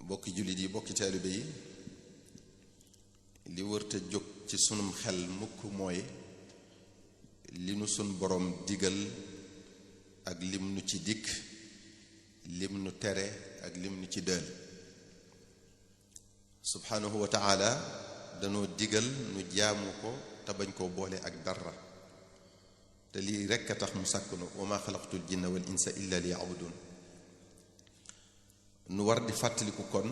bokki jullit yi bokki taalibe yi li wërta jóg ci sunum xel mukk mooy li nu sun boroom digal ak lim nu ci dikk lim nu tere ak lim nu ci dël subhanahu wa ta'ala danoo digal nu jaamu ko te bañ koo boole ak dara te lii rekk a tax mu sàkk nu wa ma xalaqtul jinna wal insa illa liya'budun nu war di fàttaliku kon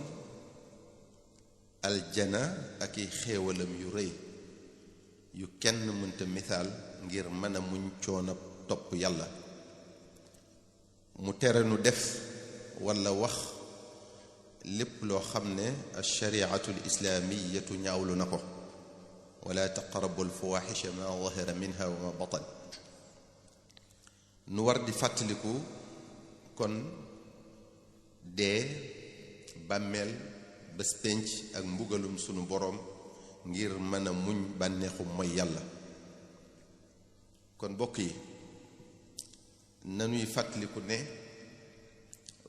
aljana ak i xéewalam yu rëy yu kenn mënta misaal ngir mën a muñ coono topp yàlla mu tere nu def walla wax lépp loo xam ne alshariatu alislaamiyatu ñaawlu na ko wala taqrabu alfawaxisha ma zahara minha wa ma batan nu war di fàttaliku kon dee bàmmeel bés pénc ak mbugalum sunu boroom ngir mën a muñ bànneexu mooy yàlla kon bokk yi nanuy fàttaliku ne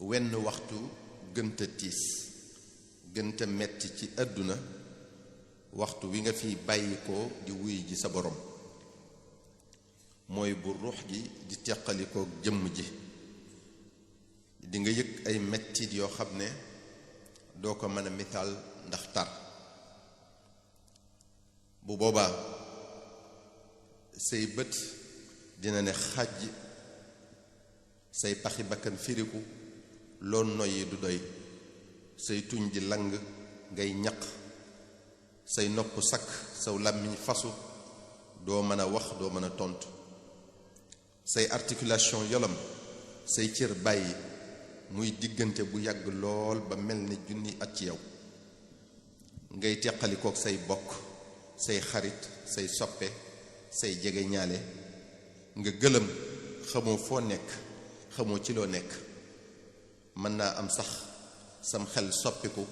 wenn waxtu gënta tiis gënta metti ci àdduna waxtu wi nga fi bàyyi ko di wuy ji sa boroom mooy bu ruux gi di teqalikook jëmm ji di nga yëg ay mettit yoo xam ne doo ko mën a misaal ndax tar bu boobaa say bët dina ne xàjj say paxi bakkan firiku loo noyyi du doy say tuñ di lang ngay ñaq say nopp sakk saw làmmiñ fasu doo mën a wax doo mën a tontu say articulation yolom say cër bàyyi muy diggante bu yàgg lool ba mel ni junni at ci yow ngay teqalikook say bokk say xarit say soppe say jege ñaale nga gëlëm xamoo foo nekk xamoo ci loo nekk mën naa am sax sam xel soppiku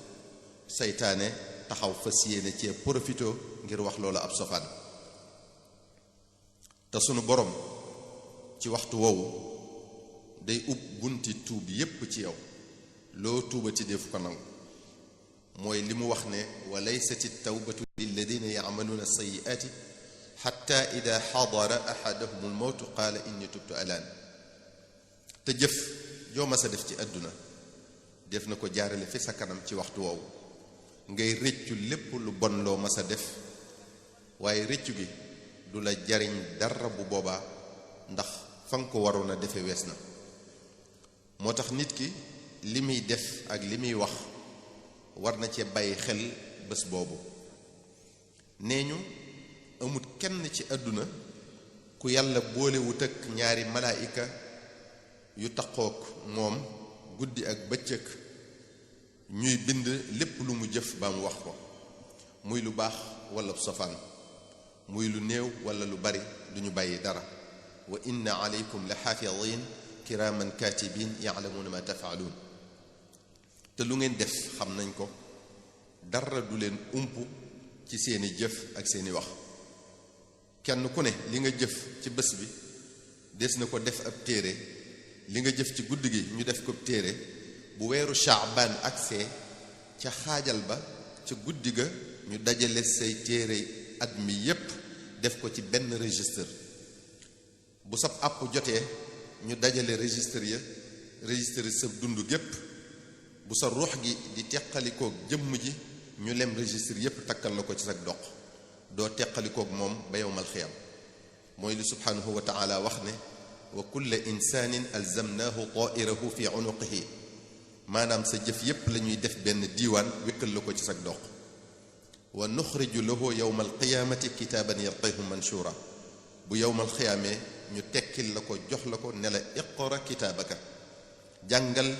saytaane taxaw fas yéene ci profito ngir wax loolu ab sofaan te sunu borom ci waxtu woowu day ub bunti tuub yépp ci yow loo tuubati def ko nangu mooy li mu wax ne wa laysati tawbatu lilladina ya'maluna sayyi'ati hatta ida xadara ahadahum almawtu qaala inni tubtu alaan te jëf joo ma sa def ci àdduna def na ko jaarale fi sa kanam ci waxtu woowu ngay rëccu lépp lu bon loo ma sa def waaye rëccu gi du la jariñ dara bu boobaa ndax fa nga ko waroon a defe wees na moo tax nit ki li muy def ak li muy wax war na cee bàyyi xel bés boobu nee ñu amut kenn ci àdduna ku yàlla boolewut ak ñaari malaayika yu taqook moom guddi ak bëccëg ñuy bind lépp lu mu jëf ba mu wax ko muy lu baax wala safaan muy lu néew wala lu bari duñu bàyyi dara wa inna alaykum la xaafidin kiraaman kaatibin ya'lamuuna ma tafaaluun te lu ngeen def xam nañ ko dara du leen ump ci seeni jëf ak seeni wax kenn ku ne li nga jëf ci bés bi des na ko def ab téere li nga jëf ci guddi gi ñu def ko téere bu weeru Shaabaan agsee ca xaajal ba ca guddi ga ñu dajale say téere at mi yépp def ko ci benn registre bu sab àpp jotee ñu dajale registre sa dund gépp bu sa ruux gi di teqalikook jëmm ji ñu lem registre yépp takkal la ko ci sa doq doo teqalikook moom ba yowmal xiyam mooy li subhanahu wa ta'ala wax ne wa kulla insanin alzamnahu ta'irahu fi unuqihi maanaam sa jëf yépp la ñuy def benn diiwaan wékkal la ko ci sa doq wa nuxriju lahu yowmal qiyamati kitaaban yalqahu manshura bu yowmal xiyaamee ñu tekkil la ko jox la ko ne la iqra kitaabaka jàngal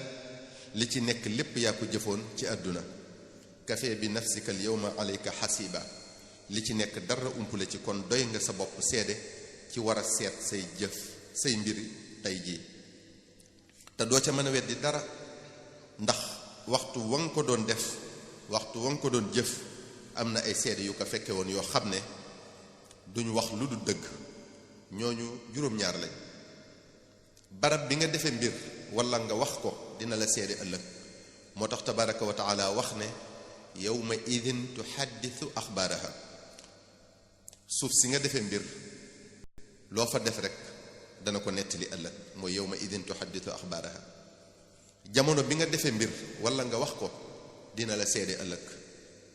li ci nekk lépp yaa ko jëfoon ci àdduna kafe bi nafsika al yawma alayka xasiba li ci nekk dara umpule ci kon doy nga sa bopp seede ci war a seet say jëf say mbiri tey jii te doo ca mën a weddi dara ndax waxtu wa nga ko doon def waxtu wa nga ko doon jëf am na ay seede yu ko fekke woon yoo xam ne duñ wax lu du dëgg ñooñu juróom-ñaar lañ barab bi nga defee mbir walla nga wax ko dina la seede ëllëg moo tax tabaraka wa taala wax ne yawma idin tuhaddithu axbaaraha suuf si nga defee mbir loo fa def rek dana ko nettali ëllëg mooy yawma idin tuhaddithu axbaaraha jamono bi nga defee mbir wala nga wax ko dina la seede ëllëg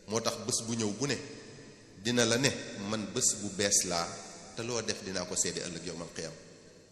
moo tax bés bu ñëw bu ne dina la ne man bés bu bees laa te loo def dinaa ko seede ëllëg yawmal qiyaama